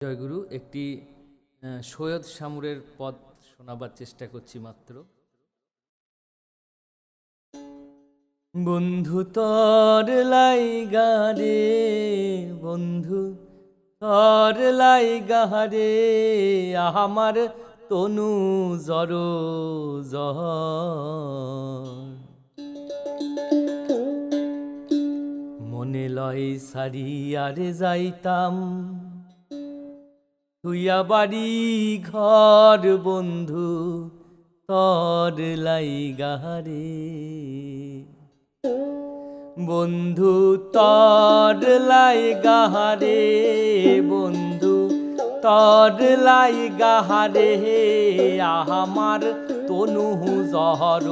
জয়গুরু। একটি সৈয়দ শামুরের পদ শোনাবার চেষ্টা করছি মাত্র। বন্ধু তর লাইগা রে, বন্ধু তর লাইগা রে, আমার তনু জর মনে লয় সারিয়ারে যাইতাম তুইয়া বাড়ি ঘর, বন্ধু তর লাইগা রে, বন্ধু তর লাইগা রে, বন্ধু তর লাইগা রে, আমার তনু জহর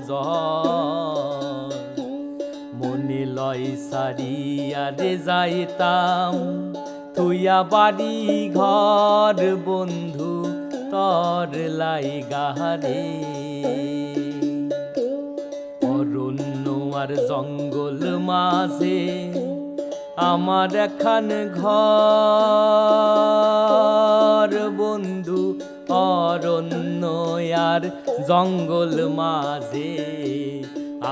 জহর মনে লয় সারিয়ারে যাইতাম তুইয়া বাড়ি ঘর, বন্ধু তর লাইগা রে। অরণ্য আর জঙ্গল মাঝে আমার এখান ঘর, বন্ধু অরণ্য আর জঙ্গল মাঝে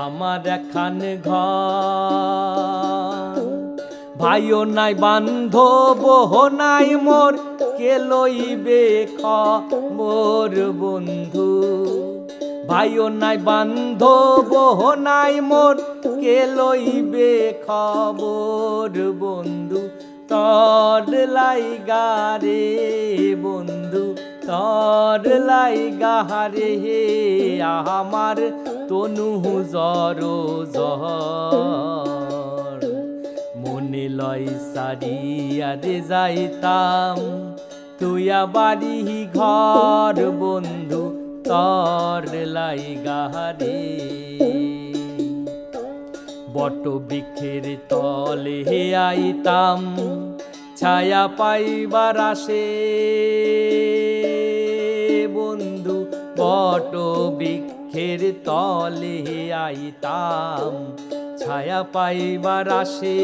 আমার এখান ঘর। ভাইও নাই বান্ধব নাই মোর, কে লইবে খবর, বন্ধু ভাইও নাই বান্ধব নাই মোর, কে লইবে খবর, বন্ধু তর লাইগা রে, বন্ধু তর লাইগা রে, আমার তনু জর জহর মনে লয় সারিয়ারে যাইতাম তুইয়া বাড়ি ঘর, বন্ধু তর লাইগা রে। বট বৃক্ষের তলে আইতাম ছায়া পাইবার আসে, বন্ধু বট বৃক্ষের তলে আইতাম ছায়া পাইবার আসে।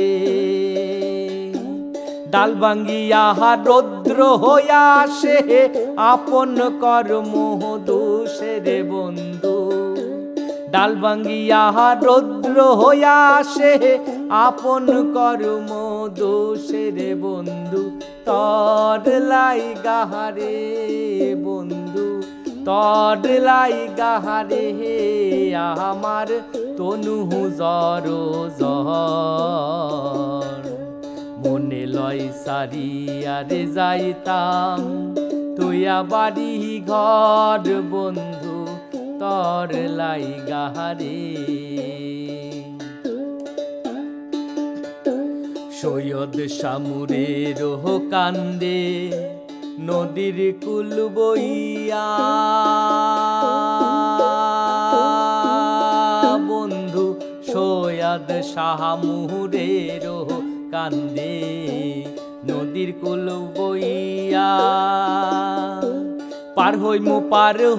ডাল ভাঙ্গিয়া রৌদ্র হইয়া আসে, আপন কর্ম দোষে রে বন্ধু ডাল ভাঙ্গিয়া রৌদ্র হইয়া আসে, আপন কর্ম দোষে রে বন্ধু তর লাইগা রে, বন্ধু তর লাইগা রে, আমার তনু জর জহর মনে লয় সারিয়ারে যাইতাম তুইয়া বাড়ি ঘর, বন্ধু তর লাইগা রে। সৈয়দ শামুরের কান্দে নদীর কুল বইয়া, বন্ধু সৈয়দ শামুরের কান্দে নদীর কুল বইয়া। পার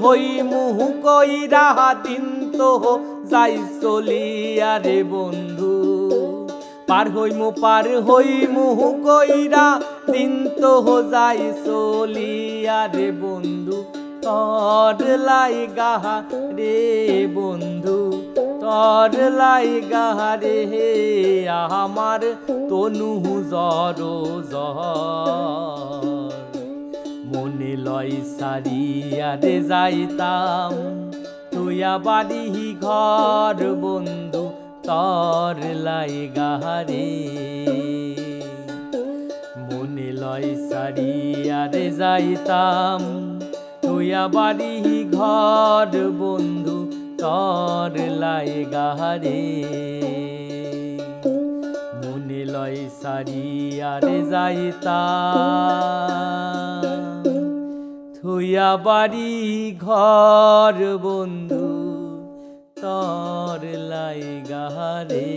হইমু কইরা দিন তো যাই চলিয়া রে বন্ধু, পার হইমু কইরা দিন তো যাই চলিয়া রে বন্ধু তর লাইগা রে, বন্ধু তর লাইগা রে, আমার তনু জর জহর মনে লয় সারিয়ারে যাইতাম তুইয়া বাড়ি ঘর, বন্ধু তর লাইগা রে। মনে লয় সারিয়ারে যাইতাম তুইয়া বাড়ি ঘর, বন্ধু তর লাইগা রে। মনে লয় সারিয়ারে যাইতাম তুইয়া বাড়ি ঘর, বন্ধু তর লাইগা রে।